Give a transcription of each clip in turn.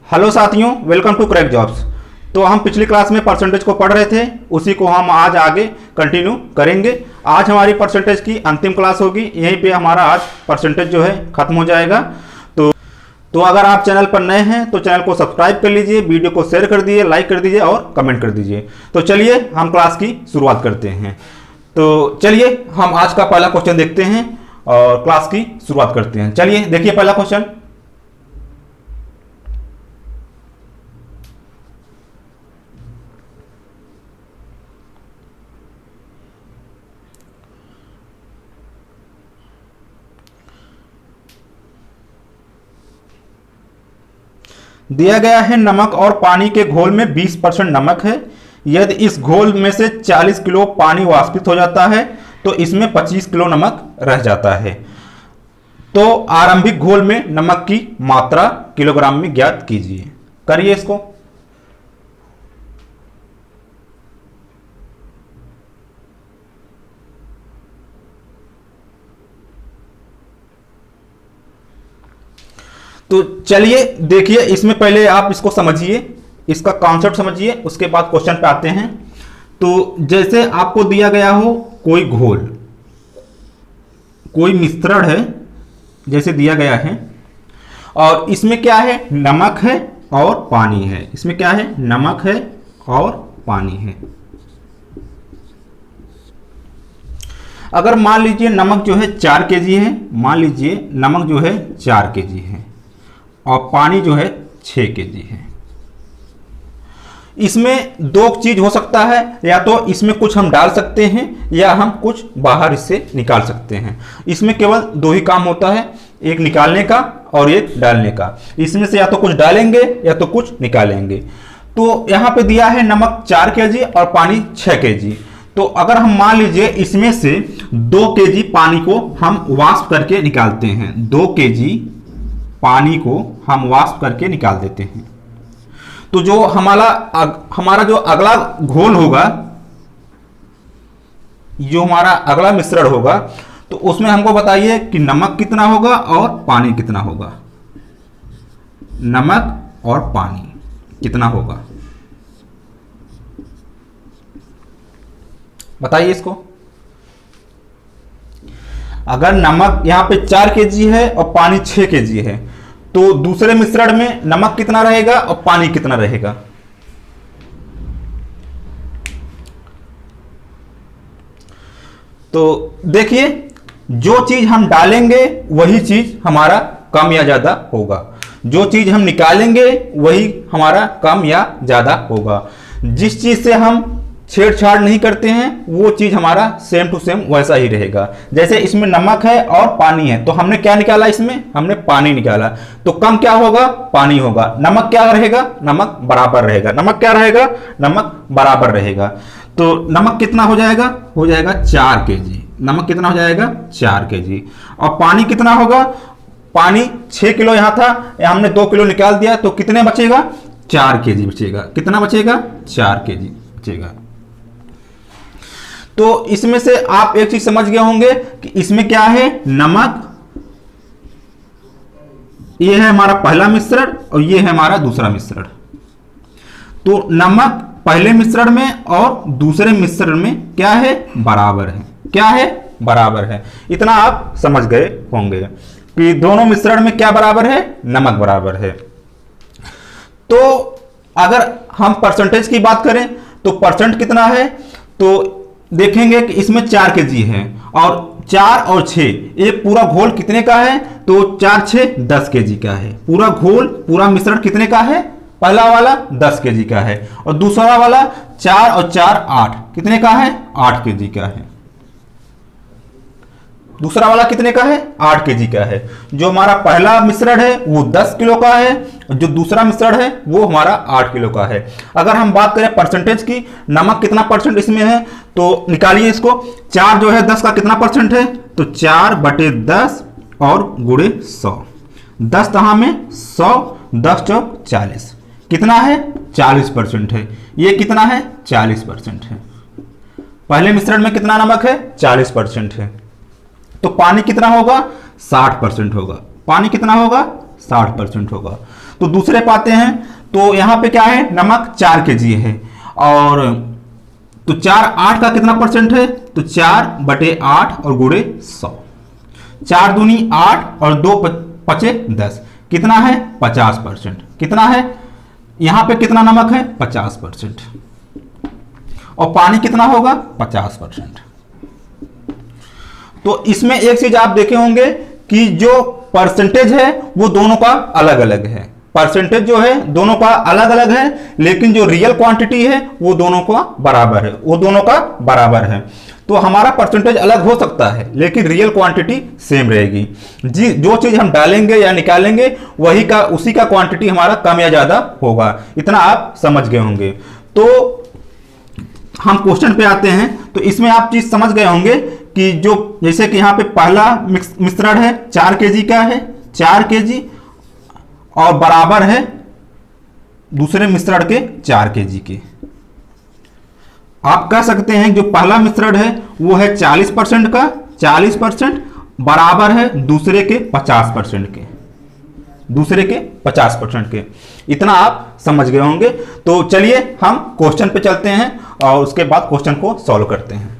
Hello साथियों, welcome to crack jobs. तो हम पिछली क्लास में परसेंटेज को पढ़ रहे थे, उसी को हम आज आगे कंटिन्यू करेंगे। आज हमारी परसेंटेज की अंतिम क्लास होगी, यहीं पे हमारा आज परसेंटेज जो है खत्म हो जाएगा। तो अगर आप चैनल पर नए हैं तो चैनल को सब्सक्राइब कर लीजिए, वीडियो को शेयर कर दीजिए, लाइक कर दीजिए और कमेंट कर दीजिए। तो चलिए हम क्लास की शुरुआत करते हैं। तो चलिए हम आज का पहला क्वेश्चन देखते हैं और क्लास की शुरुआत करते हैं। चलिए देखिए पहला क्वेश्चन। दिया गया है नमक और पानी के घोल में 20% नमक है। यदि इस घोल में से 40 किलो पानी वाष्पित हो जाता है तो इसमें 25 किलो नमक रह जाता है। तो आरंभिक घोल में नमक की मात्रा किलोग्राम में ज्ञात कीजिए। करिए इसको। तो चलिए देखिए, इसमें पहले आप इसको समझिए, इसका कॉन्सेप्ट समझिए, उसके बाद क्वेश्चन पे आते हैं। तो जैसे आपको दिया गया हो कोई घोल, कोई मिश्रण है, जैसे दिया गया है, और इसमें क्या है, नमक है और पानी है। इसमें क्या है, नमक है और पानी है। अगर मान लीजिए नमक जो है 4 kg है, मान लीजिए नमक जो है 4 kg है और पानी जो है 6 kg है। इसमें दो चीज हो सकता है, या तो इसमें कुछ हम डाल सकते हैं या हम कुछ बाहर इससे निकाल सकते हैं। इसमें केवल दो ही काम होता है, एक निकालने का और एक डालने का। इसमें से या तो कुछ डालेंगे या तो कुछ निकालेंगे। तो यहां पे दिया है नमक 4 kg और पानी 6 kg। तो अगर हम मान लीजिए इसमें से 2 kg पानी को हम वाष्प करके निकालते हैं, 2 kg पानी को हम वाष्प करके निकाल देते हैं, तो जो हमारा जो अगला घोल होगा, जो हमारा अगला मिश्रण होगा, तो उसमें हमको बताइए कि नमक कितना होगा और पानी कितना होगा। नमक और पानी कितना होगा, बताइए इसको। अगर नमक यहां पे 4 kg है और पानी 6 kg है, तो दूसरे मिश्रण में नमक कितना रहेगा और पानी कितना रहेगा। तो देखिए, जो चीज हम डालेंगे वही चीज हमारा कम या ज्यादा होगा, जो चीज हम निकालेंगे वही हमारा कम या ज्यादा होगा। जिस चीज से हम छेड़छाड़ नहीं करते हैं वो चीज हमारा सेम टू सेम वैसा ही रहेगा। जैसे इसमें नमक है और पानी है, तो हमने क्या निकाला, इसमें हमने पानी निकाला, तो कम क्या होगा, पानी होगा। नमक क्या रहेगा, नमक बराबर रहेगा। नमक क्या रहेगा, नमक बराबर रहेगा। तो नमक कितना हो जाएगा, हो जाएगा 4 kg। नमक कितना हो जाएगा, 4 kg। और पानी कितना होगा, पानी 6 किलो यहां था, यहां हमने 2 किलो निकाल दिया, तो कितने बचेगा, 4 kg बचेगा। कितना बचेगा, 4 kg बचेगा। तो इसमें से आप एक चीज समझ गए होंगे कि इसमें क्या है, नमक, ये है हमारा पहला मिश्रण और ये है हमारा दूसरा मिश्रण। तो नमक पहले मिश्रण में और दूसरे मिश्रण में क्या है, बराबर है। क्या है, बराबर है। इतना आप समझ गए होंगे कि दोनों मिश्रण में क्या बराबर है, नमक बराबर है। तो अगर हम परसेंटेज की बात करें तो परसेंट कितना है, तो देखेंगे कि इसमें 4 kg है और 4 और 6, ये पूरा घोल कितने का है, तो 4 6 10 kg का है। पूरा घोल, पूरा मिश्रण कितने का है, पहला वाला 10 kg का है और दूसरा वाला 4 और 4 8, कितने का है, 8 kg का है। दूसरा वाला कितने का है, 8 kg का है। जो हमारा पहला मिश्रण है वो 10 किलो का है, जो दूसरा मिश्रण है वो हमारा 8 किलो का है। अगर हम बात करें परसेंटेज की, नमक कितना परसेंट इसमें है, तो निकालिए इसको। 4 जो है 10 का कितना परसेंट है, तो 4/10 और गुणे 100। 10 तहाँ में 100, 10 चौक 40, कितना है, 40% है। ये कितना है, 40% है। पहले मिश्रण में कितना नमक है, 40% है। तो पानी कितना होगा, 60% होगा। पानी कितना होगा, 60% होगा। तो दूसरे पाते हैं, तो यहाँ पे क्या है, नमक 4 kg है, और तो 4 8 का कितना परसेंट है, तो 4/8 और गुणे 100, 4 दूनी 8 और 2 पचे 10, कितना है 50%। कितना है, यहां पे कितना नमक है 50%, और पानी कितना होगा 50%। तो इसमें एक चीज आप देखे होंगे कि जो परसेंटेज है वो दोनों का अलग अलग है, परसेंटेज जो है दोनों का अलग अलग है, लेकिन जो रियल क्वांटिटी है वो दोनों का बराबर है, वो दोनों का बराबर है। तो हमारा परसेंटेज अलग हो सकता है लेकिन रियल क्वांटिटी सेम रहेगी। जी, जो चीज हम डालेंगे या निकालेंगे वही का उसी का क्वांटिटी हमारा कम या ज्यादा होगा। इतना आप समझ गए होंगे। तो हम क्वेश्चन पे आते हैं। तो इसमें आप चीज समझ गए होंगे कि जो जैसे कि यहाँ पे पहला मिश्रण है 4 kg का है, 4 kg, और बराबर है दूसरे मिश्रण के 4 kg के। आप कह सकते हैं जो पहला मिश्रण है वो है 40% का, 40% बराबर है दूसरे के 50% के, दूसरे के 50% के। इतना आप समझ गए होंगे। तो चलिए हम क्वेश्चन पे चलते हैं और उसके बाद क्वेश्चन को सॉल्व करते हैं।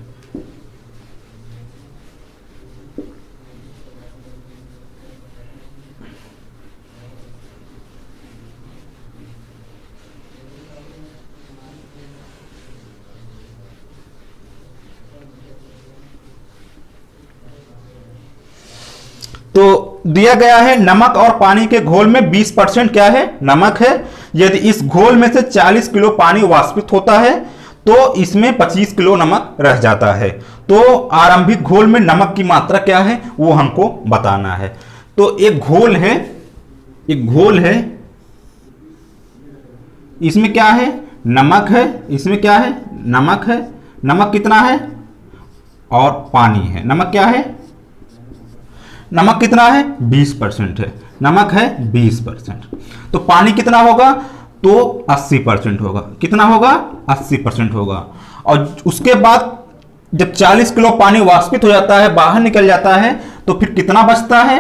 तो दिया गया है नमक और पानी के घोल में 20% क्या है, नमक है। यदि इस घोल में से 40 किलो पानी वाष्पित होता है तो इसमें 25 किलो नमक रह जाता है। तो आरंभिक घोल में नमक की मात्रा क्या है वो हमको बताना है। तो एक घोल है, एक घोल है, इसमें क्या है, नमक है, इसमें क्या है, नमक है। नमक कितना है और पानी है। नमक क्या है, नमक कितना है 20% है, नमक है 20%। तो पानी कितना होगा, तो 80% होगा। कितना होगा, 80% होगा। और उसके बाद जब 40 किलो पानी वाष्पित हो जाता है, बाहर निकल जाता है, तो फिर कितना बचता है,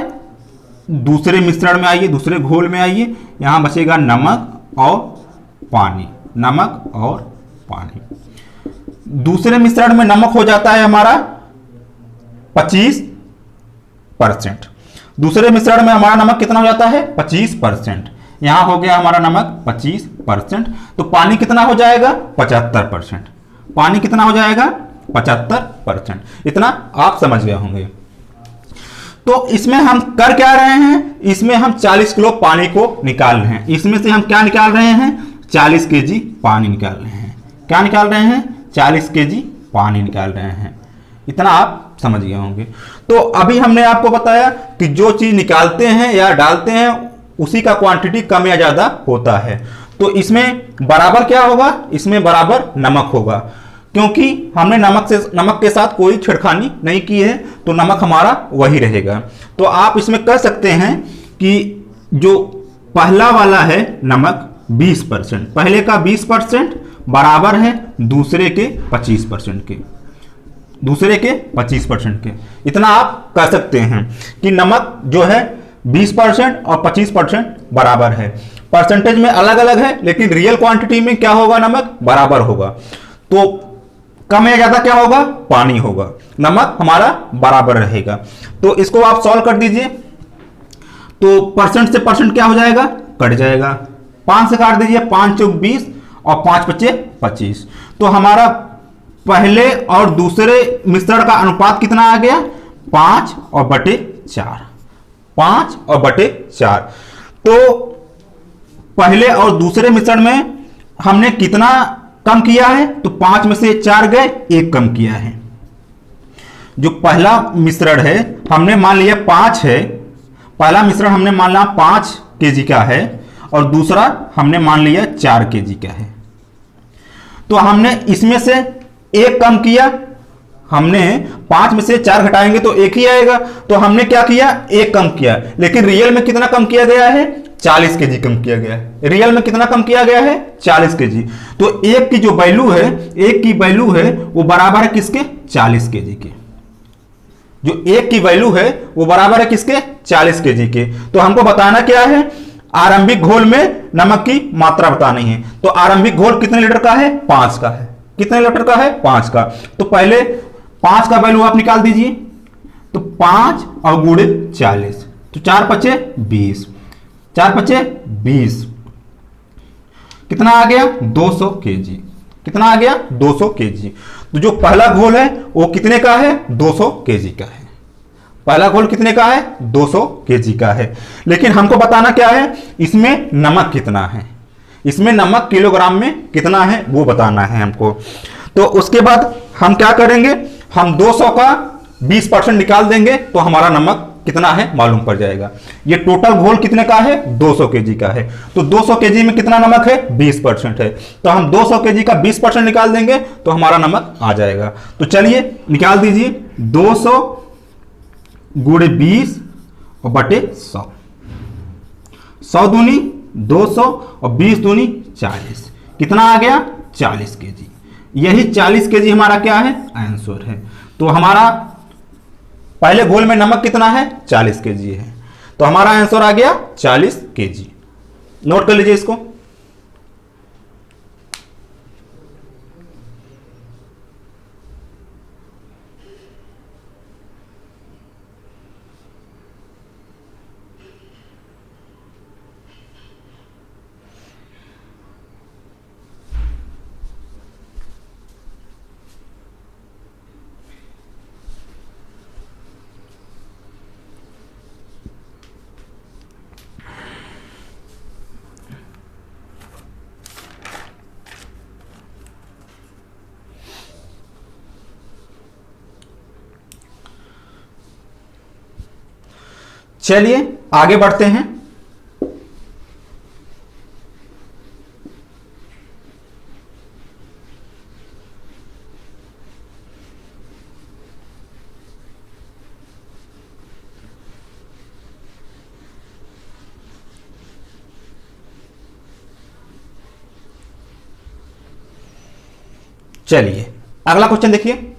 दूसरे मिश्रण में आइए, दूसरे घोल में आइए, यहां बचेगा नमक और पानी, नमक और पानी। दूसरे मिश्रण में नमक हो जाता है हमारा 25%। दूसरे मिश्रण में हमारा नमक कितना हो जाता है 25%। यहां हो गया हमारा नमक 25%। तो पानी कितना हो जाएगा 75%। पानी कितना हो जाएगा 75%। इतना आप समझ गए होंगे। तो इसमें हम कर क्या रहे हैं, इसमें हम 40 किलो पानी को निकाल रहे हैं। इसमें से हम क्या निकाल रहे हैं, 40 kg पानी निकाल रहे हैं। क्या निकाल रहे हैं, 40 kg पानी निकाल रहे हैं। इतना आप समझ गए होंगे। तो अभी हमने आपको बताया कि जो चीज निकालते हैं या डालते हैं उसी का क्वांटिटी कम या ज्यादा होता है। तो इसमें बराबर क्या होगा, इसमें बराबर नमक होगा, क्योंकि हमने नमक के साथ कोई छेड़खानी नहीं की है, तो नमक हमारा वही रहेगा। तो आप इसमें कह सकते हैं कि जो पहला वाला है नमक 20%, पहले का 20% बराबर है दूसरे के 25% के, दूसरे के 25% के। इतना आप कह सकते हैं कि नमक जो है 20% और 25% बराबर है। परसेंटेज में अलग अलग है लेकिन रियल क्वांटिटी में क्या होगा, नमक बराबर होगा। तो कम या ज्यादा क्या होगा, पानी होगा। नमक हमारा बराबर रहेगा। तो इसको आप सॉल्व कर दीजिए। तो परसेंट से परसेंट क्या हो जाएगा, कट जाएगा। 5 से काट दीजिए, 5 चौक 20 और 5 पचे 25। तो हमारा पहले और दूसरे मिश्रण का अनुपात कितना आ गया, 5 और बटे 4, 5 और बटे 4। तो पहले और दूसरे मिश्रण में हमने कितना कम किया है, तो 5 में से 4 गए, 1 कम किया है। जो पहला मिश्रण है हमने मान लिया 5 है, पहला मिश्रण हमने मान लिया 5 kg का है और दूसरा हमने मान लिया 4 kg का है। तो हमने इसमें से 1 कम किया, हमने 5 में से 4 घटाएंगे तो 1 ही आएगा। तो हमने क्या किया, 1 कम किया, लेकिन रियल में कितना कम किया गया है, 40 kg कम किया गया है। रियल में कितना कम किया गया है, 40 kg। तो 1 की जो वैल्यू है, 1 की वैल्यू है वो बराबर है किसके, 40 kg के। जो 1 की वैल्यू है वो बराबर है किसके, 40 kg के। तो हमको बताना क्या है, आरंभिक घोल में नमक की मात्रा बतानी है। तो आरंभिक घोल कितने लीटर का है? 5 का है। कितने लीटर का है? 5 का। तो पहले 5 का वैल्यू आप निकाल दीजिए। तो 5 और गुणे 40, तो 4 पचे 20, 4 पचे 20, कितना आ गया? 200 केजी। कितना आ गया? 200 केजी। तो जो पहला घोल है वो कितने का है? 200 केजी का है। पहला घोल कितने का है? 200 केजी का है। लेकिन हमको बताना क्या है? इसमें नमक कितना है, इसमें नमक किलोग्राम में कितना है वो बताना है हमको। तो उसके बाद हम क्या करेंगे, हम 200 का 20% निकाल देंगे तो हमारा नमक कितना है मालूम पड़ जाएगा। ये टोटल घोल कितने का है? 200 केजी का है। तो 200 केजी में कितना नमक है? 20% है। तो हम 200 केजी का 20% निकाल देंगे तो हमारा नमक आ जाएगा। तो चलिए निकाल दीजिए। 200 गुणे 20 और बटे 100, 100 दूनी 200 और 20 दूनी 40, कितना आ गया? 40 केजी। यही 40 केजी हमारा क्या है? आंसर है। तो हमारा पहले घोल में नमक कितना है? 40 केजी है। तो हमारा आंसर आ गया 40 केजी। नोट कर लीजिए इसको। चलिए आगे बढ़ते हैं। चलिए अगला क्वेश्चन देखिए।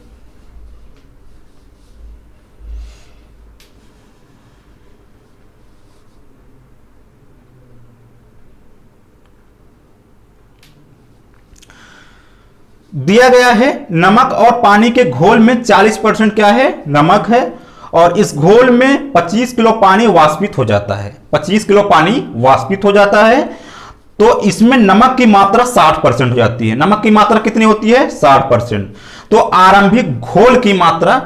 दिया गया है नमक और पानी के घोल में 40% क्या है? नमक है। और इस घोल में 25 किलो पानी वाष्पित हो जाता है। 25 किलो पानी वाष्पित हो जाता है। तो इसमें नमक की मात्रा 60% हो जाती है। नमक की मात्रा कितनी होती है? 60%। तो आरंभिक घोल की मात्रा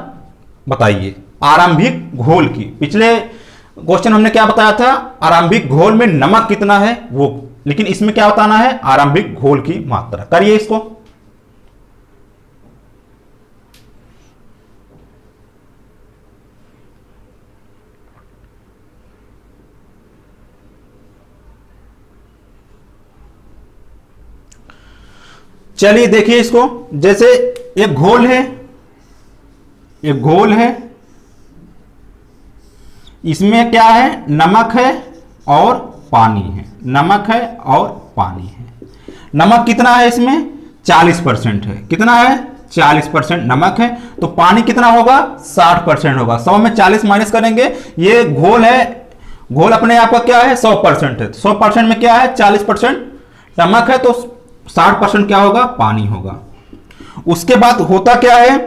बताइए। आरंभिक घोल की, पिछले क्वेश्चन हमने क्या बताया था? आरंभिक घोल में नमक कितना है वो, लेकिन इसमें क्या बताना है? आरंभिक घोल की मात्रा। करिए इसको। चलिए देखिए इसको। जैसे एक घोल है, एक घोल है, इसमें क्या है? नमक है और पानी है। नमक है और पानी है। नमक कितना है इसमें? 40% है। कितना है? 40% नमक है। तो पानी कितना होगा? 60% होगा। 100 में 40 माइनस करेंगे। ये घोल है, घोल अपने आप का क्या है? 100% है। 100% में क्या है? 40% नमक है। तो 60% क्या होगा? पानी होगा। उसके बाद होता क्या है?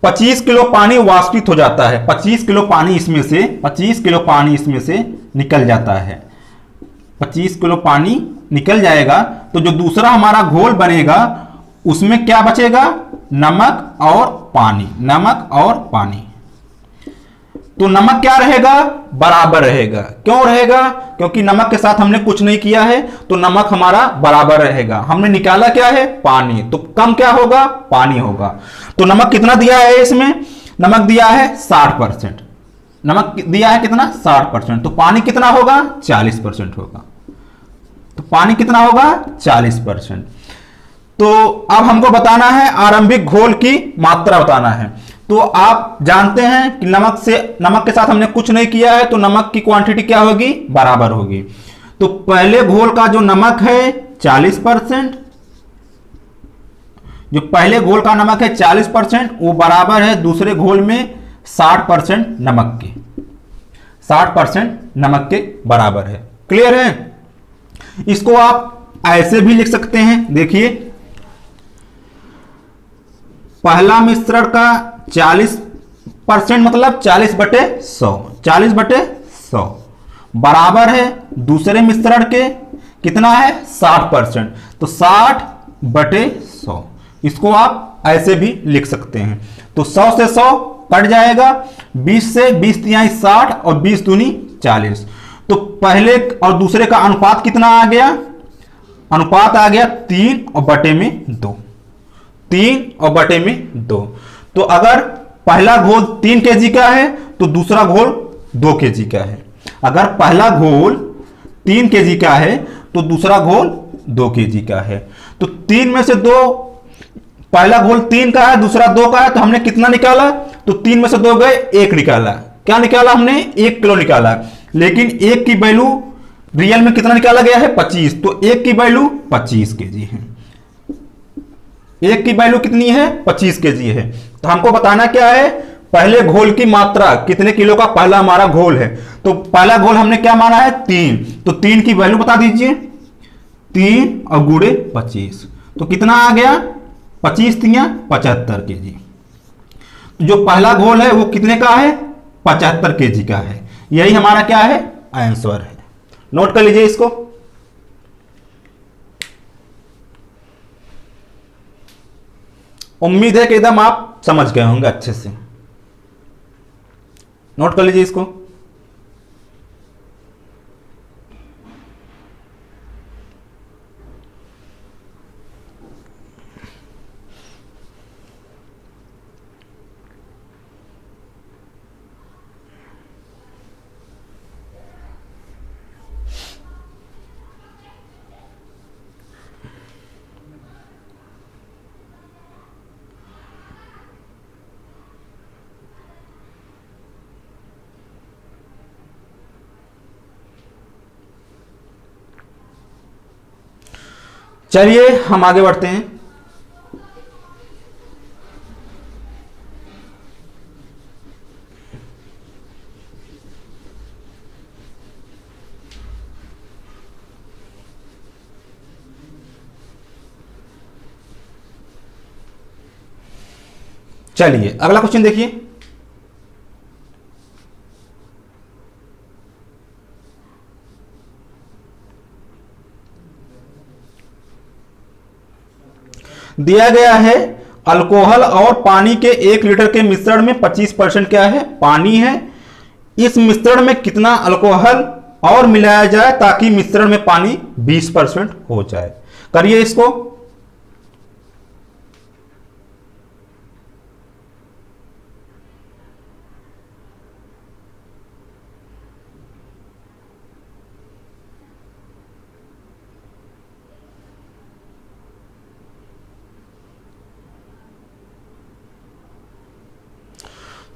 25 किलो पानी वाष्पित हो जाता है। 25 किलो पानी इसमें से, 25 किलो पानी इसमें से निकल जाता है। 25 किलो पानी निकल जाएगा। तो जो दूसरा हमारा घोल बनेगा उसमें क्या बचेगा? नमक और पानी। नमक और पानी। तो नमक क्या रहेगा? बराबर रहेगा। क्यों रहेगा? क्योंकि नमक के साथ हमने कुछ नहीं किया है, तो नमक हमारा बराबर रहेगा। हमने निकाला क्या है? पानी। तो कम क्या होगा? पानी होगा। तो नमक कितना दिया है इसमें? नमक दिया है 60%। नमक दिया है कितना? 60%। तो पानी कितना होगा? 40% होगा। तो पानी कितना होगा? 40%। तो अब हमको बताना है आरंभिक घोल की मात्रा बताना है। तो आप जानते हैं कि नमक के साथ हमने कुछ नहीं किया है, तो नमक की क्वांटिटी क्या होगी? बराबर होगी। तो पहले घोल का जो नमक है 40%, जो पहले घोल का नमक है 40%, वो बराबर है दूसरे घोल में 60% नमक के। 60% नमक के बराबर है। क्लियर है? इसको आप ऐसे भी लिख सकते हैं, देखिए पहला मिश्रण का 40% मतलब 40/100, 40/100 बराबर है दूसरे मिश्रण के कितना है 60%, तो 60/100। इसको आप ऐसे भी लिख सकते हैं। तो 100 से 100 कट जाएगा, 20 से 20 तिहाई 60 और 20 दूनी 40। तो पहले और दूसरे का अनुपात कितना आ गया? अनुपात आ गया 3/2, 3/2। तो अगर पहला घोल 3 kg का है तो दूसरा घोल 2 kg का है। अगर पहला घोल 3 kg का है तो दूसरा घोल 2 kg का है। तो 3 में से 2, पहला घोल 3 का है दूसरा 2 का है, तो हमने कितना निकाला? तो 3 में से 2 गए, 1 निकाला। क्या निकाला हमने? 1 किलो निकाला। लेकिन 1 की वैल्यू रियल में कितना निकाला गया है? 25। तो 1 की वैल्यू 25 kg है। 1 की वैल्यू कितनी है? 25 kg है। तो हमको बताना क्या है? पहले घोल की मात्रा, कितने किलो का पहला हमारा घोल है। तो पहला घोल हमने क्या माना है? 3। तो 3 की वैल्यू बता दीजिए। 3 और गुणे 25 तो कितना आ गया? 25 तिया 75 kg। जो पहला घोल है वो कितने का है? 75 kg का है। यही हमारा क्या है? आंसर है। नोट कर लीजिए इसको। उम्मीद है कि एकदम आप समझ गए होंगे अच्छे से। नोट कर लीजिए इसको। चलिए हम आगे बढ़ते हैं। चलिए अगला क्वेश्चन देखिए। दिया गया है अल्कोहल और पानी के 1 लीटर के मिश्रण में 25% क्या है? पानी है। इस मिश्रण में कितना अल्कोहल और मिलाया जाए ताकि मिश्रण में पानी 20% हो जाए? करिए इसको।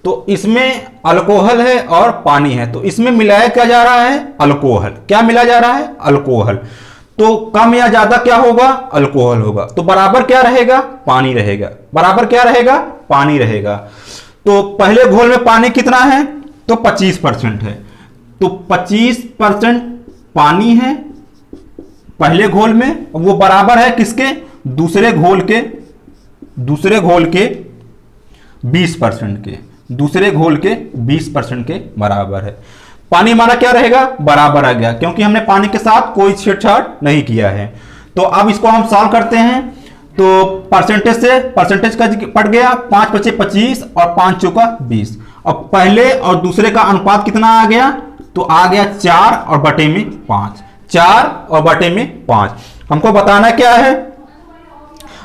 तो इसमें अल्कोहल है और पानी है, तो इसमें मिलाया क्या जा रहा है? अल्कोहल। क्या मिला जा रहा है? अल्कोहल। तो कम या ज्यादा क्या होगा? अल्कोहल होगा। तो बराबर क्या रहेगा? पानी रहेगा। बराबर क्या रहेगा? पानी रहेगा। तो पहले घोल में पानी कितना है? तो 25% है। तो 25% पानी है पहले घोल में, वो बराबर है किसके? दूसरे घोल के 20% के। दूसरे घोल के 20% के बराबर है। पानी हमारा क्या रहेगा? बराबर आ गया, क्योंकि हमने पानी के साथ कोई छेड़छाड़ नहीं किया है। तो अब इसको हम सॉल्व करते हैं। तो परसेंटेज से परसेंटेज का पड़ गया, 5 बचे 25 और 5 चौका 20। और पहले और दूसरे का अनुपात कितना आ गया? तो आ गया 4/5। 4/5। हमको बताना क्या है?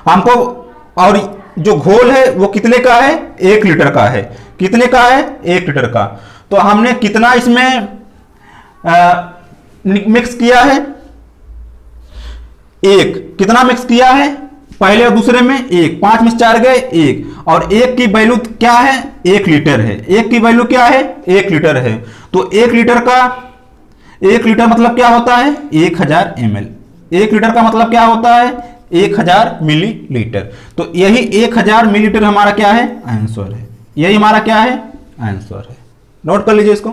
हमको, और जो घोल है वो कितने का है? 1 लीटर का है। कितने का है? 1 लीटर का। तो हमने कितना इसमें मिक्स किया है? 1। कितना मिक्स किया है? पहले और दूसरे में 1। 5 में से 4 गए 1। और 1 की वैल्यू क्या है? 1 लीटर है। 1 की वैल्यू क्या है? 1 लीटर है। तो 1 लीटर मतलब क्या होता है? 1000 ml। 1 लीटर का मतलब क्या होता है? 1000 मिलीलीटर। तो यही 1000 मिलीलीटर हमारा क्या है? आंसर है। यही हमारा क्या है? आंसर है। नोट कर लीजिए इसको।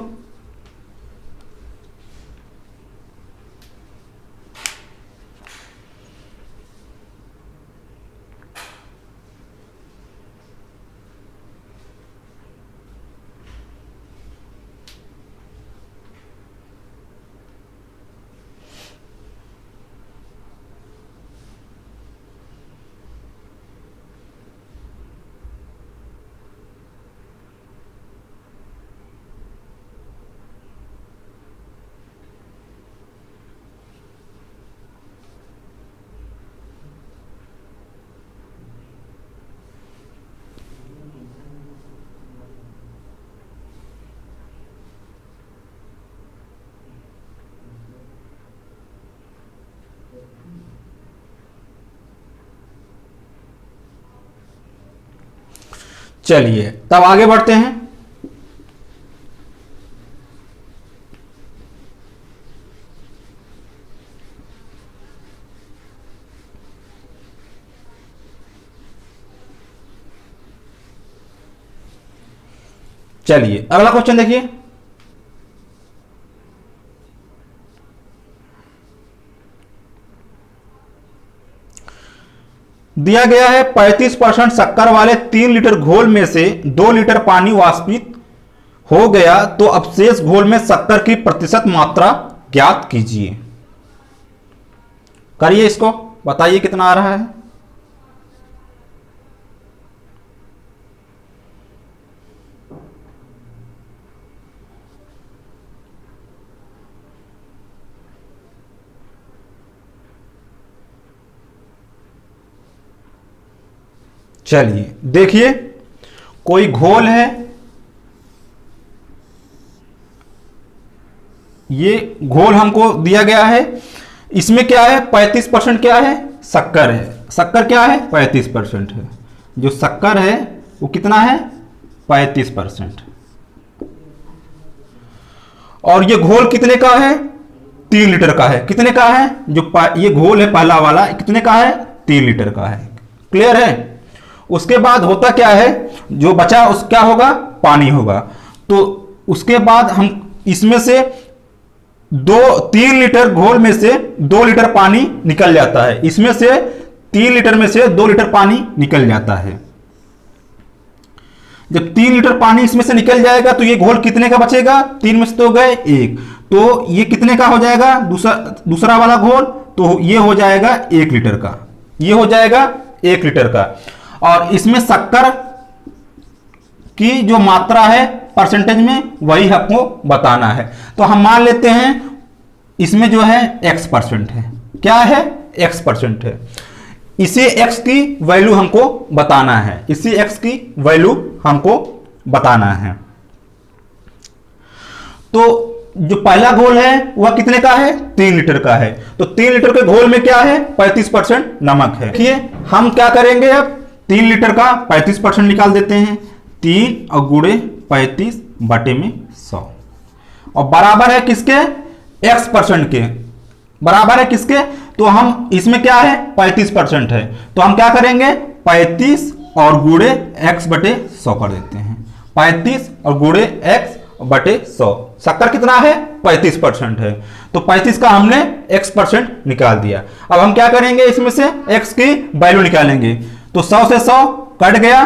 चलिए तब आगे बढ़ते हैं। चलिए अगला क्वेश्चन देखिए। दिया गया है 35% शक्कर वाले 3 लीटर घोल में से 2 लीटर पानी वाष्पित हो गया, तो अब शेष घोल में शक्कर की प्रतिशत मात्रा ज्ञात कीजिए। करिए इसको, बताइए कितना आ रहा है। चलिए देखिए, कोई घोल है, ये घोल हमको दिया गया है, इसमें क्या है 35% क्या है शक्कर है। शक्कर क्या है 35% है। जो शक्कर है वो कितना है 35%। और ये घोल कितने का है 3 लीटर का है। कितने का है जो ये घोल है पहला वाला कितने का है 3 लीटर का है। क्लियर है। उसके बाद होता क्या है, जो बचा उस क्या होगा पानी होगा। तो उसके बाद हम इसमें से 3 लीटर घोल में से 2 लीटर पानी निकल जाता है। इसमें से 3 लीटर में से 2 लीटर पानी निकल जाता है। जब 3 लीटर पानी इसमें से निकल जाएगा तो ये घोल कितने का बचेगा 3 में से तो गए 1, तो ये कितने का हो जाएगा दूसरा वाला घोल, तो ये हो जाएगा 1 लीटर का। ये हो जाएगा 1 लीटर का। और इसमें शक्कर की जो मात्रा है परसेंटेज में वही आपको बताना है। तो हम मान लेते हैं इसमें जो है x% है। क्या है x% है। इसी x की वैल्यू हमको बताना है। इसी x की वैल्यू हमको बताना है। तो जो पहला घोल है वह कितने का है 3 लीटर का है। तो 3 लीटर के घोल में क्या है 35% नमक है। देखिए हम क्या करेंगे, अब 3 लीटर का 35% निकाल देते हैं। 3 और गुणे 35 बटे में 100 और बराबर है किसके x% के। बराबर है किसके, तो हम इसमें क्या है 35% है, तो हम क्या करेंगे 35 और गुणे x बटे 100 कर देते हैं। 35 और गुणे x बटे 100। शक्कर कितना है 35% है, तो 35 का हमने x% निकाल दिया। अब हम क्या करेंगे, इसमें से x की वैल्यू निकालेंगे। तो 100 से 100 कट गया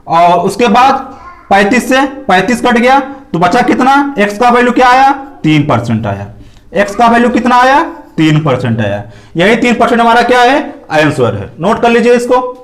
और उसके बाद 35 से 35 कट गया, तो बचा कितना, x का वैल्यू क्या आया 3% आया। x का वैल्यू कितना आया 3% आया। यही 3% हमारा क्या है आंसर है। नोट कर लीजिए इसको।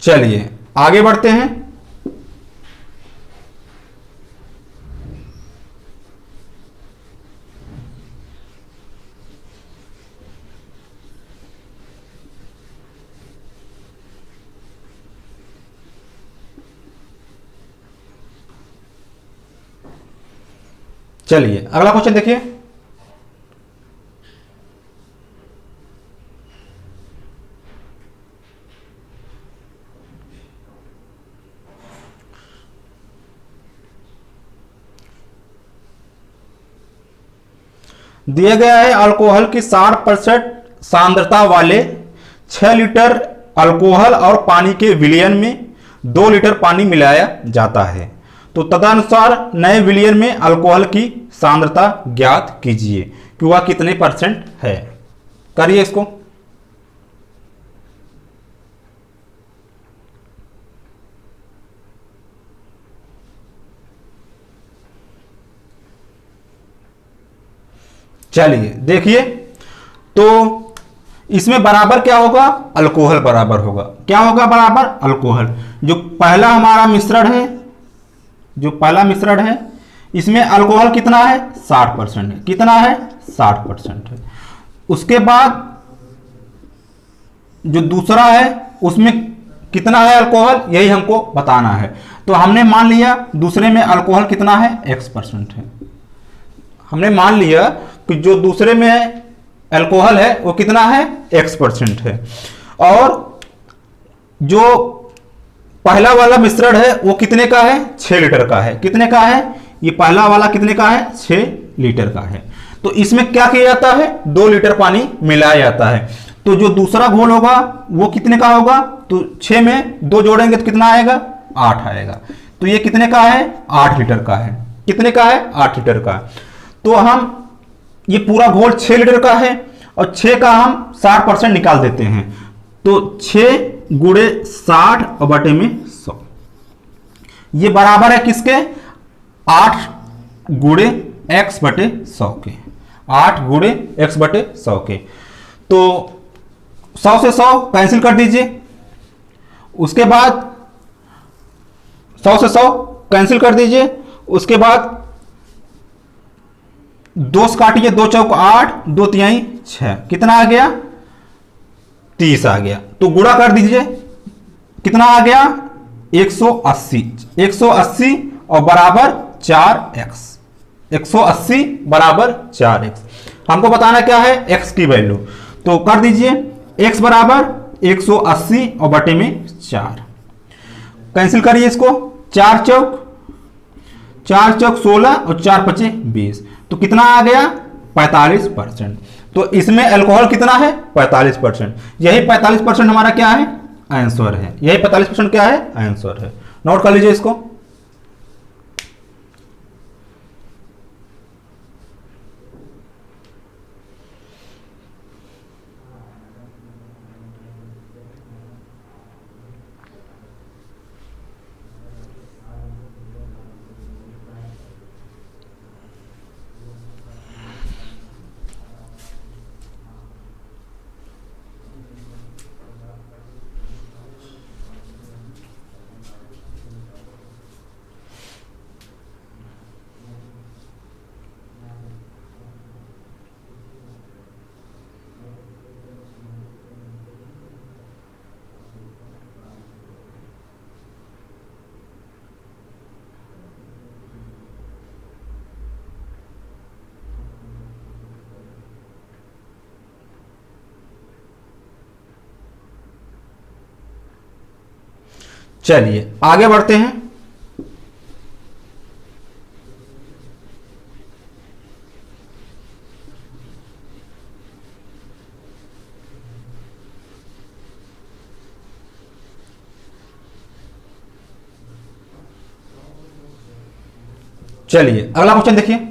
चलिए आगे बढ़ते हैं। चलिए अगला क्वेश्चन देखिए। दिया गया है अल्कोहल की 60% सांद्रता वाले 6 लीटर अल्कोहल और पानी के विलयन में 2 लीटर पानी मिलाया जाता है। तो तदनुसार नए विलयन में अल्कोहल की सांद्रता ज्ञात कीजिए कि वह कितने % है। करिए इसको। चलिए देखिए, तो इसमें बराबर क्या होगा, अल्कोहल बराबर होगा, क्या होगा बराबर, अल्कोहल। जो पहला हमारा मिश्रण है, जो पहला मिश्रण है, इसमें अल्कोहल कितना है, 60% है, कितना है, 60% है। उसके बाद जो दूसरा है उसमें कितना है अल्कोहल, यही हमको बताना है। तो हमने मान लिया दूसरे में अल्कोहल कितना है, X% है। हमने मान लिया कि जो दूसरे में अल्कोहल है वो कितना है, X% है। और जो पहला वाला मिश्रण है वो कितने का है, 6 लीटर का है। कितने का है, ये पहला वाला कितने का है, 6 लीटर का है। तो इसमें क्या किया जाता है, 2 लीटर पानी मिलाया जाता है। तो जो दूसरा घोल होगा वो कितने का होगा, तो 6 में 2 जोड़ेंगे तो कितना आएगा, 8 आएगा। तो ये कितने का है, 8 लीटर का है। कितने का है, 8 लीटर का। तो हम ये पूरा घोल 6 लीटर का है और 6 का हम 60% निकाल देते हैं। तो 6 गुणे 60 और बटे में 100, ये बराबर है किसके, 8 गुणे x बटे 100 के, 8 गुणे x बटे 100 के। तो 100 से 100 कैंसिल कर दीजिए। उसके बाद 100 से 100 कैंसिल कर दीजिए। उसके बाद 2 से काटिए, 2 चौक 8, 2 तिहाई 6, कितना आ गया, 30 आ गया। तो गुणा कर दीजिए, कितना आ गया, 180, 180 और बराबर 4x, 180 बराबर 4x। हमको बताना क्या है, x की वैल्यू। तो कर दीजिए, x बराबर 180 और बटे में 4, कैंसिल करिए इसको, 4 चौक 16 और 4 पचे 20, तो कितना आ गया, 45%। तो इसमें अल्कोहल कितना है, 45%। यही 45% हमारा क्या है, आंसर है। यही 45% क्या है, आंसर है। नोट कर लीजिए इसको। चलिए आगे बढ़ते हैं। चलिए अगला क्वेश्चन देखिए।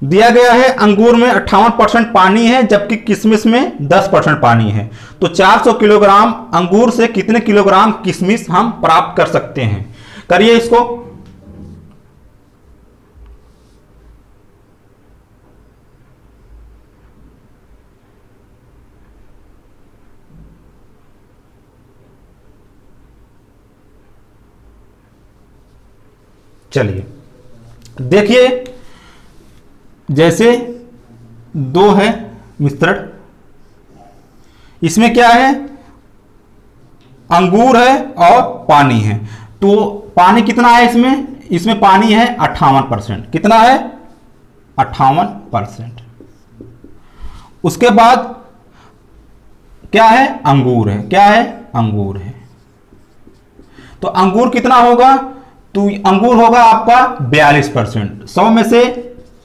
दिया गया है अंगूर में 58% पानी है जबकि किशमिश में 10% पानी है। तो 400 किलोग्राम अंगूर से कितने किलोग्राम किशमिश हम प्राप्त कर सकते हैं। करिए इसको। चलिए देखिए, जैसे 2 है मिश्रण, इसमें क्या है, अंगूर है और पानी है। तो पानी कितना है इसमें पानी है 58%। कितना है, 58%। उसके बाद क्या है, अंगूर है। क्या है, अंगूर है। तो अंगूर कितना होगा, तो अंगूर होगा आपका 42%। 100 में से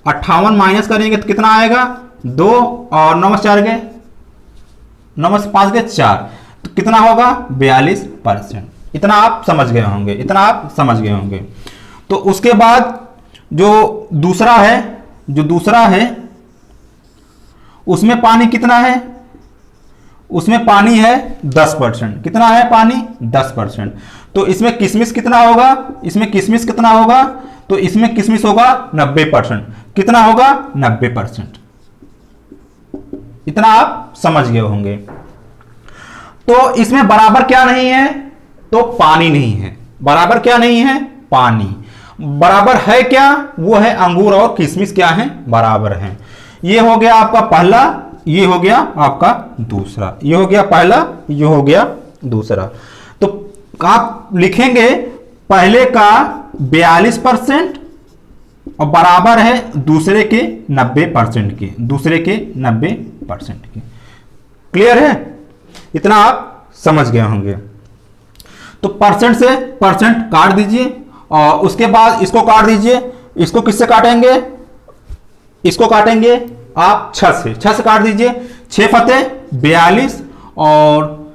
58 माइनस करेंगे तो कितना आएगा, 2 और 9 से 4 गए, 9 से 5 गए 4, तो कितना होगा 42%। इतना आप समझ गए होंगे, इतना आप समझ गए होंगे। तो उसके बाद जो दूसरा है उसमें पानी कितना है, उसमें पानी है 10%। कितना है पानी? 10%। तो इसमें किशमिश कितना होगा, इसमें किशमिश कितना होगा, तो इसमें किशमिश होगा 90%। कितना होगा? 90%। इतना आप समझ गए होंगे। तो इसमें बराबर क्या नहीं है, तो पानी नहीं है। बराबर क्या नहीं है? पानी। बराबर है क्या? वो है अंगूर और किशमिश क्या है? बराबर हैं। ये हो गया आपका पहला, ये हो गया आपका दूसरा। ये हो गया पहला, ये हो गया दूसरा। तो आप लिखेंगे पहले का 42% और बराबर है दूसरे के 90% के, दूसरे के 90% के। क्लियर है? इतना आप समझ गए होंगे। तो परसेंट से परसेंट काट दीजिए और उसके बाद इसको काट दीजिए। इसको किससे काटेंगे? इसको काटेंगे आप 6 से। 6 से काट दीजिए। 6 फते 42 और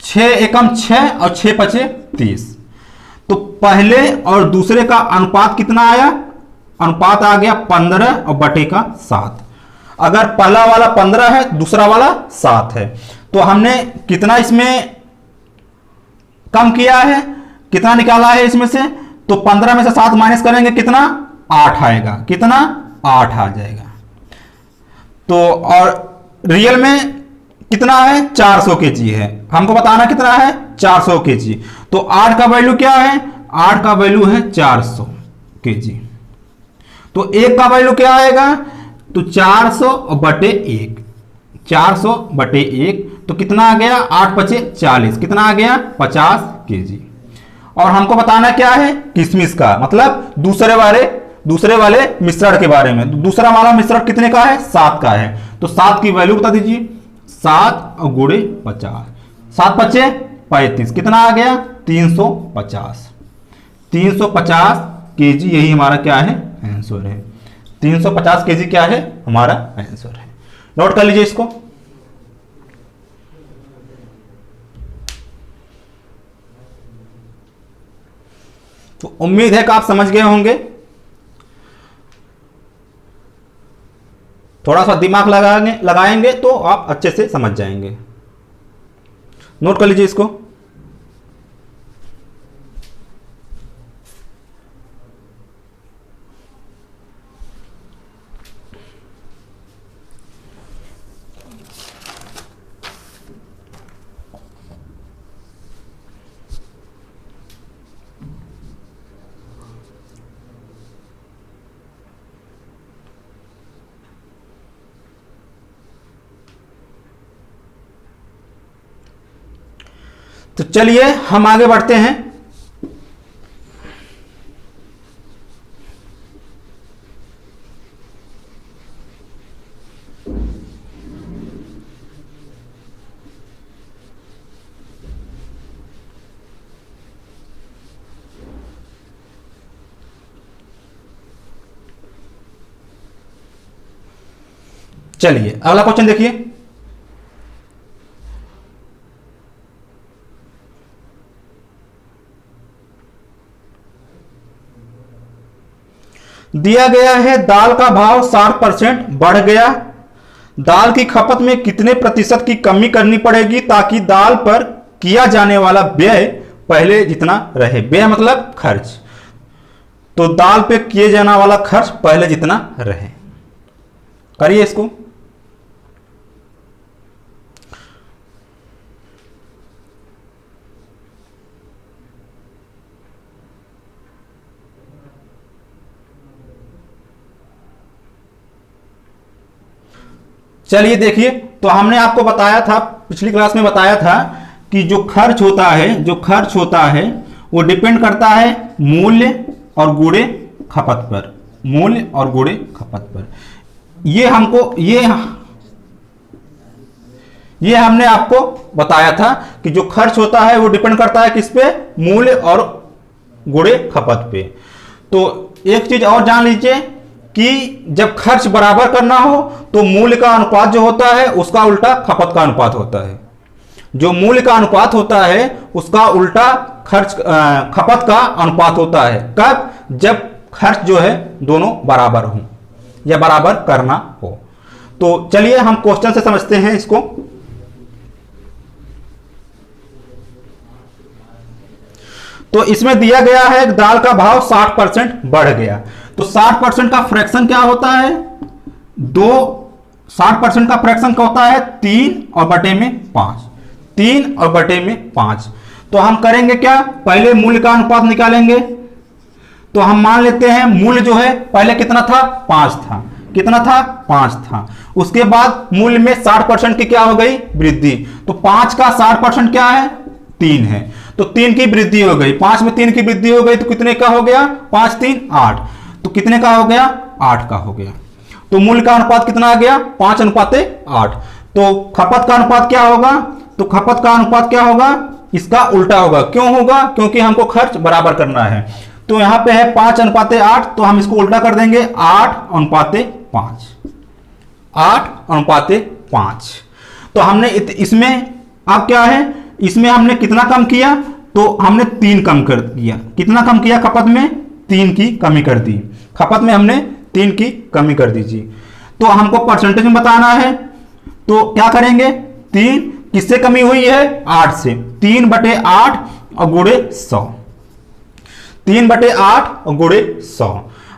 6 एकम 6 और 6 पचे 30। तो पहले और दूसरे का अनुपात कितना आया? अनुपात आ गया 15 और बटे का 7। अगर पहला वाला 15 है, दूसरा वाला 7 है, तो हमने कितना इसमें कम किया है, कितना निकाला है इसमें से? तो 15 में से 7 माइनस करेंगे, कितना? 8 आएगा। कितना? 8 आ जाएगा। तो और रियल में कितना है? 400 केजी है। हमको बताना कितना है? 400 केजी। तो 8 का वैल्यू क्या है? 8 का वैल्यू है 400 केजी। तो 1 का वैल्यू क्या आएगा? तो 400 बटे 1। 400 बटे 1 तो कितना आ गया? 8 पचे 40। कितना आ गया? 50 केजी। और हमको बताना क्या है? किशमिश का, मतलब दूसरे वाले मिश्रण के बारे में। दूसरा वाला मिश्रण कितने का है? 7 का है। तो 7 की वैल्यू बता दीजिए। 7 और गुणे 50। 7 पचे 35। कितना आ गया? 350। 350 केजी, यही हमारा क्या है? आंसर है। 350 केजी क्या है? हमारा आंसर है। नोट कर लीजिए इसको। तो उम्मीद है कि आप समझ गए होंगे। थोड़ा सा दिमाग लगाएंगे तो आप अच्छे से समझ जाएंगे। नोट कर लीजिए इसको। तो चलिए हम आगे बढ़ते हैं। चलिए अगला क्वेश्चन देखिए। दिया गया है दाल का भाव 60% बढ़ गया। दाल की खपत में कितने प्रतिशत की कमी करनी पड़ेगी ताकि दाल पर किया जाने वाला व्यय पहले जितना रहे? व्यय मतलब खर्च। तो दाल पे किए जाने वाला खर्च पहले जितना रहे। करिए इसको। चलिए देखिए, तो हमने आपको बताया था, पिछली क्लास में बताया था कि जो खर्च होता है वो डिपेंड करता है मूल्य और गुणे खपत पर। मूल्य और गुणे खपत पर। ये हमने आपको बताया था कि जो खर्च होता है वो डिपेंड करता है किस पे? मूल्य और गुणे खपत पे। तो एक चीज और जान लीजिए कि जब खर्च बराबर करना हो तो मूल्य का अनुपात जो होता है उसका उल्टा खपत का अनुपात होता है। जो मूल्य का अनुपात होता है उसका उल्टा खर्च खपत का अनुपात होता है। कब? जब खर्च जो है दोनों बराबर हो या बराबर करना हो। तो चलिए हम क्वेश्चन से समझते हैं इसको। तो इसमें दिया गया है दाल का भाव 60% बढ़ गया। तो 60% का फ्रैक्शन क्या होता है? 60% का फ्रैक्शन क्या होता है? 3 और बटे में 5। 3 और बटे में 5। तो हम करेंगे क्या? पहले मूल्य का अनुपात निकालेंगे। तो हम मान लेते हैं मूल्य जो है पहले कितना था? 5 था। कितना था? 5 था। उसके बाद मूल्य में 60% की क्या हो गई? वृद्धि। तो 5 का 60% क्या है? 3 है। तो 3 की वृद्धि हो गई। 5 में 3 की वृद्धि हो गई तो कितने का हो गया? 5 3 8। तो कितने का हो गया? 8 का हो गया। तो मूल्य का अनुपात कितना आ गया? 5:8। तो खपत का अनुपात क्या होगा? तो खपत का अनुपात क्या होगा? इसका उल्टा होगा। क्यों होगा? क्योंकि हमको खर्च बराबर करना है। तो यहां पे है 5:8, तो हम इसको उल्टा कर देंगे 8:5। 8:5। तो हमने इसमें अब क्या है? इसमें हमने कितना कम किया? तो हमने 3 कम कर दिया। कितना कम किया? खपत में 3 की कमी कर दी। खपत में हमने 3 की कमी कर दीजिए। तो हमको परसेंटेज में बताना है। तो क्या करेंगे? 3 किससे कमी हुई है? 8 से। 3/8 और गुणे 100। 3/8 और गुणे 100।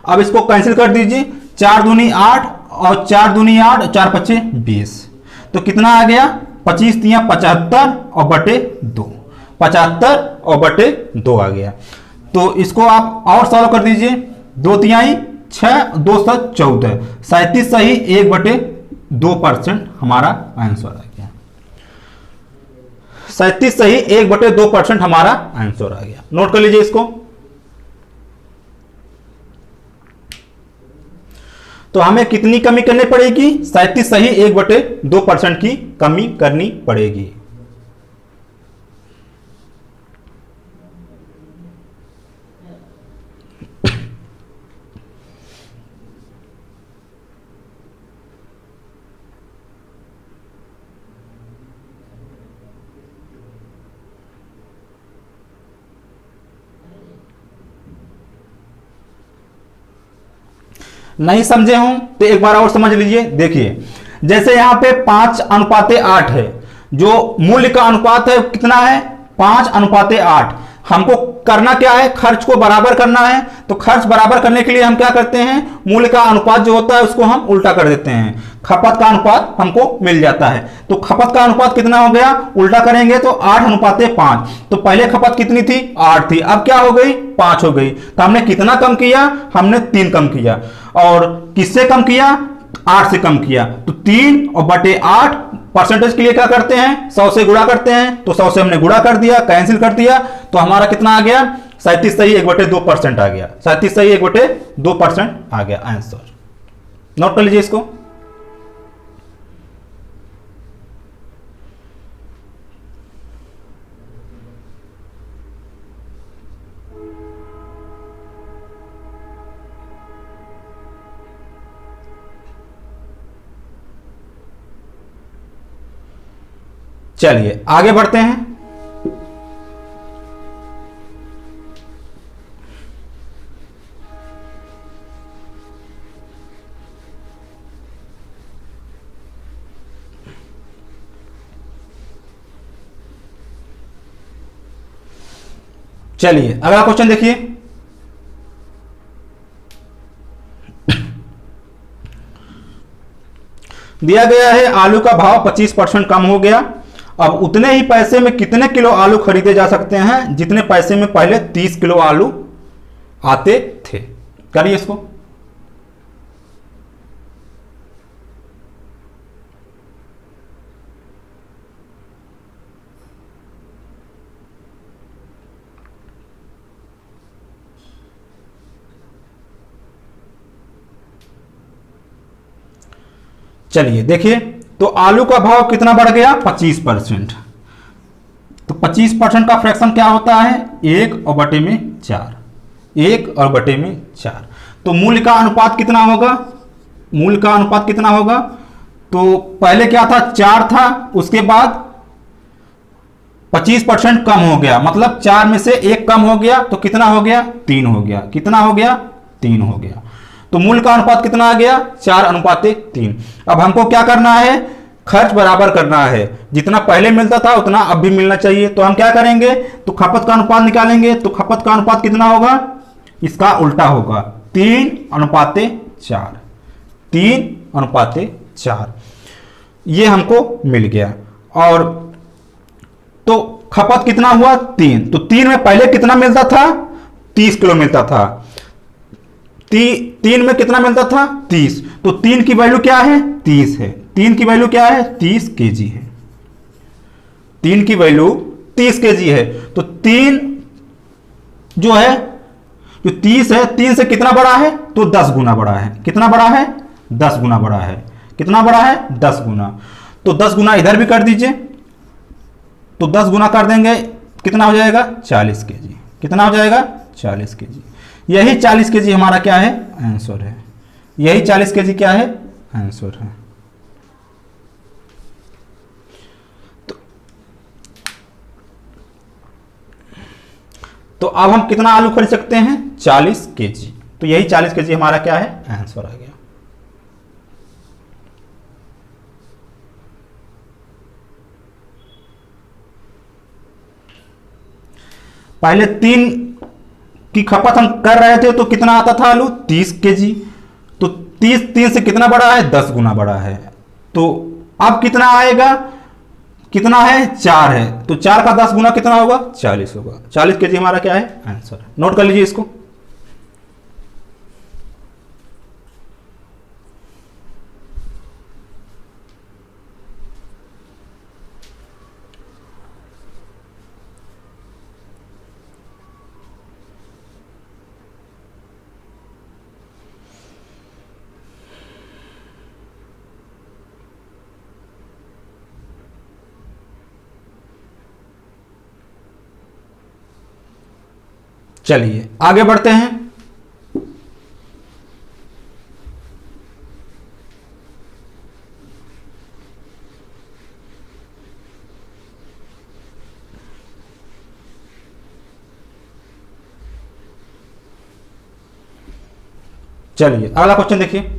अब इसको कैंसिल कर दीजिए। 4 दूनी 8 और 4 दूनी 8, 4 5 20। तो कितना आ गया? 25 3 75 और बटे 2। 75 और बटे 2 आ गया। तो इसको आप और सॉल्व कर दीजिए। 2 तिहाई 6, 2 7 14। 37 सही 1/2% हमारा आंसर आ गया। 37 सही 1/2% हमारा आंसर आ गया। नोट कर लीजिए इसको। तो हमें कितनी कमी करनी पड़ेगी? 37 सही 1/2% की कमी करनी पड़ेगी। नहीं समझे हों तो एक बार और समझ लीजिए। देखिए जैसे यहां पे 5:8 है। जो मूल्य का अनुपात है कितना है? 5:8। हमको करना क्या है? खर्च को बराबर करना है। तो खर्च बराबर करने के लिए हम क्या करते हैं? मूल्य का अनुपात जो होता है उसको हम उल्टा कर देते हैं। खपत का अनुपात हमको मिल जाता है। तो खपत का अनुपात कितना हो गया? उल्टा करेंगे तो 8:5। तो पहले खपत कितनी थी? 8 थी। अब क्या हो गई? 5 हो गई। तो हमने कितना कम किया? हमने 3 कम किया। और किससे कम किया? 8 से कम किया। तो 3 और बटे 8 परसेंटेज के लिए क्या करते हैं? 100 से गुणा करते हैं। तो 100 से हमने गुणा कर दिया, कैंसिल कर दिया। तो हमारा कितना आ गया? 37 सही 1/2% आ गया। 37 सही 1/2% आ गया आंसर। नोट कर लीजिए इसको। चलिए आगे बढ़ते हैं। चलिए अगला क्वेश्चन देखिए। दिया गया है आलू का भाव 25% कम हो गया। अब उतने ही पैसे में कितने किलो आलू खरीदे जा सकते हैं जितने पैसे में पहले 30 किलो आलू आते थे? करिए इसको। चलिए देखिए, तो आलू का भाव कितना बढ़ गया? 25%। तो 25% का फ्रैक्शन क्या होता है? 1/4। 1/4। तो मूल्य का अनुपात कितना होगा? मूल्य का अनुपात कितना होगा? तो पहले क्या था? 4 था। उसके बाद 25% कम हो गया, मतलब 4 में से 1 कम हो गया तो कितना हो गया? 3 हो गया। कितना हो गया? 3 हो गया। तो मूल्य का अनुपात कितना आ गया? 4:3। अब हमको क्या करना है? खर्च बराबर करना है। जितना पहले मिलता था उतना अब भी मिलना चाहिए। तो हम क्या करेंगे? तो खपत का अनुपात निकालेंगे। तो खपत का अनुपात कितना होगा? इसका उल्टा होगा, 3:4। 3:4 ये हमको मिल गया। और तो खपत कितना हुआ? 3। तो 3 में पहले कितना मिलता था? 30 किलो मिलता था। 3 में कितना मिलता था? 30। तो 3 की वैल्यू क्या है? 30 है। 3 की वैल्यू क्या है? 30 केजी है। 3 की वैल्यू 30 केजी है। तो 3 जो है, जो 30 है, 3 से कितना बड़ा है? तो 10 गुना बड़ा है। कितना बड़ा है? 10 गुना बड़ा है। कितना बड़ा है? 10 गुना। तो 10 गुना इधर भी कर दीजिए। तो 10 गुना कर देंगे, कितना हो जाएगा? 40 केजी। कितना हो जाएगा? 40 केजी। यही 40 केजी हमारा क्या है? आंसर है। यही 40 केजी क्या है? आंसर है। तो अब हम कितना आलू खरीद सकते हैं? 40 केजी। तो यही 40 केजी हमारा क्या है? आंसर आ गया। पहले 3 की खपत हम कर रहे थे तो कितना आता था आलू? 30 केजी। तो 3 से कितना बड़ा है? 10 गुना बड़ा है। तो अब कितना आएगा? कितना है? 4 है। तो 4 का 10 गुना कितना होगा? 40 होगा। 40 केजी हमारा क्या है? आंसर। नोट कर लीजिए इसको। चलिए आगे बढ़ते हैं। चलिए अगला क्वेश्चन देखिए।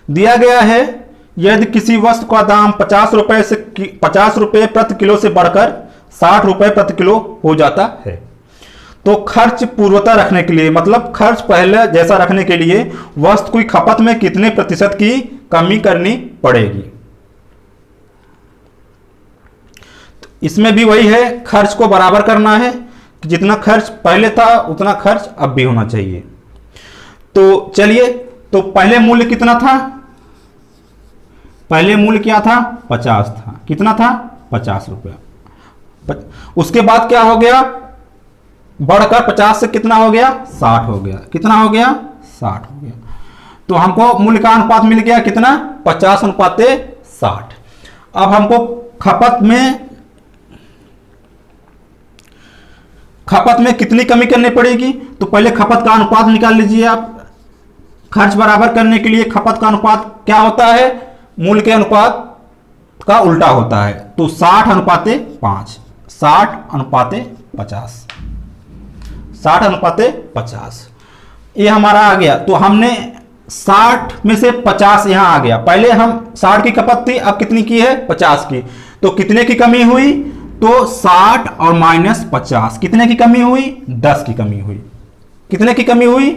दिया गया है, यदि किसी वस्तु का दाम 50 रुपए प्रति किलो से बढ़कर 60 रुपए प्रति किलो हो जाता है, तो खर्च पूर्वता रखने के लिए, मतलब खर्च पहले जैसा रखने के लिए वस्तु की खपत में कितने प्रतिशत की कमी करनी पड़ेगी। तो इसमें भी वही है, खर्च को बराबर करना है कि जितना खर्च पहले था उतना खर्च अब भी होना चाहिए। तो चलिए, तो पहले मूल्य कितना था? पहले मूल्य क्या था? 50 था। कितना था? 50 रुपया। उसके बाद क्या हो गया? बढ़कर 50 से कितना हो गया? 60 हो गया। कितना हो गया? 60 हो गया। तो हमको मूल्य का अनुपात मिल गया कितना? 50:60। अब हमको खपत में कितनी कमी करनी पड़ेगी? तो पहले खपत का अनुपात निकाल लीजिए आप। खर्च बराबर करने के लिए खपत का अनुपात क्या होता है? मूल्य के अनुपात का उल्टा होता है। तो 60:5। 60:50। 60:50 ये हमारा आ गया। तो हमने 60 में से 50 यहां आ गया। पहले हम 60 की खपत थी, अब कितनी की है? 50 की। तो कितने की कमी हुई? तो 60 और -50 कितने की कमी हुई? 10 की कमी हुई। कितने की कमी हुई?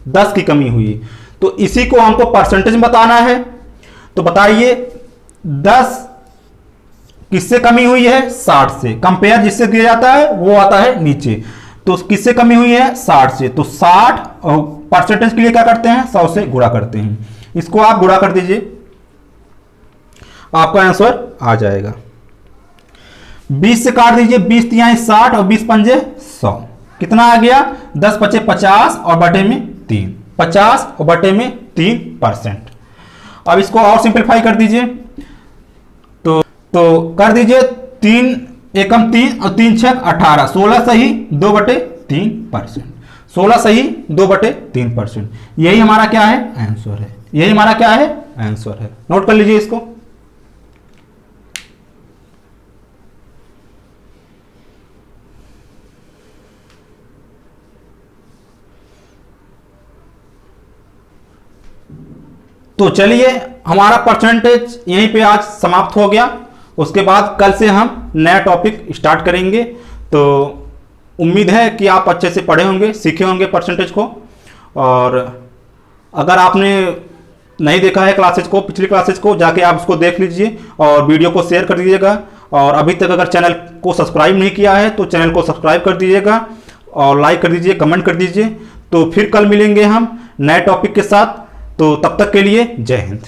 10 की कमी हुई। तो इसी को हमको परसेंटेज में बताना है। तो बताइए 10 किससे कमी हुई है? 60 से। कंपेयर जिससे किया जाता है वो आता है नीचे। तो किससे कमी हुई है? 60 से। तो 60 और परसेंटेज के लिए क्या करते हैं? 100 से गुणा करते हैं। इसको आप गुणा कर दीजिए, आपका आंसर आ जाएगा। 20 से काट दीजिए। 20 तिहाई 60 और 20 पंजे 100। कितना आ गया? 10 पचे 50 और बटे में 3। 50 और बटे में 3%। अब इसको और सिंपलीफाई कर दीजिए। तो कर दीजिए 3 एकम 3 और 3 छक 18, 16 सही 2/3%। 16 सही 2/3%। यही हमारा क्या है, आंसर है। यही हमारा क्या है, आंसर है। नोट कर लीजिए इसको। तो चलिए, हमारा परसेंटेज यहीं पे आज समाप्त हो गया। उसके बाद कल से हम नया टॉपिक स्टार्ट करेंगे। तो उम्मीद है कि आप अच्छे से पढ़े होंगे, सीखे होंगे परसेंटेज को। और अगर आपने नहीं देखा है क्लासेज को, पिछली क्लासेज को, जाके आप उसको देख लीजिए और वीडियो को शेयर कर दीजिएगा। और अभी तक अगर चैनल को सब्सक्राइब नहीं किया है तो चैनल को सब्सक्राइब कर दीजिएगा और लाइक कर दीजिए, कमेंट कर दीजिए। तो फिर कल मिलेंगे हम नए टॉपिक के साथ। तो तब तक के लिए जय हिंद।